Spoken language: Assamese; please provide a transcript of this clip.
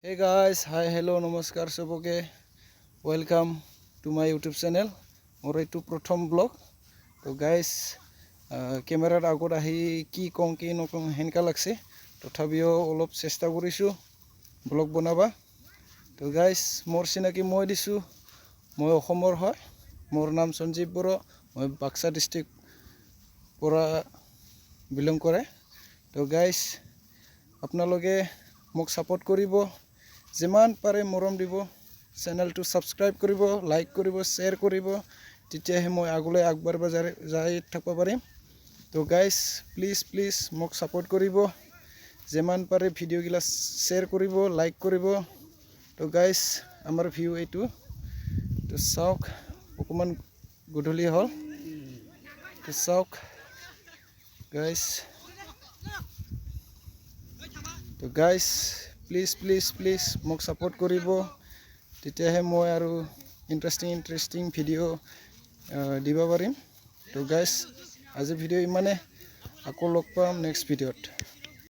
Hey guys, hi, hello, namaskar सबके welcome to my YouTube channel. मोर एटू प्रथम ब्लॉग तो गाइस केमेरार आगत आही की कं की नकं हेनका लागसे तथापिও অলপ চেষ্টা কৰিছো ব্লগ বনাবা তো গাইস मोर চিনাকি মই দিছো মই অসমৰ হয় मोर नाम सञ्जीव बरो মই বাক্সা ডিস্ট্ৰিক্ট পৰা বিলং কৰে তো গাইস আপোনালোকে মোক সাপোৰ্ট কৰিব যিমান পাৰে মৰম দিব চেনেলটো সাবস্ক্ৰাইব কৰিব লাইক কৰিব শেয়াৰ কৰিব তেতিয়াহে মই আগলৈ আগবাঢ়িব যাই থাকিব পাৰিম তো গাইস প্লিজ মোক সাপোৰ্ট কৰিব যিমান পাৰে ভিডিও গিলা শেয়াৰ কৰিব লাইক কৰিব তো গাইস আমাৰ ভিউ এইটো তো চাওক অকমান গধূলি হল তো চাওক গাইস তো গাইস প্লিজ মোক সাপোর্ট কৰিব তেতিয়াহে মই আৰু ইন্টাৰেস্টিং ভিডিও দিব পাৰিম তো গাইস আজি ভিডিও ইমানে আকৌ লগ পাম নেক্সট ভিডিওত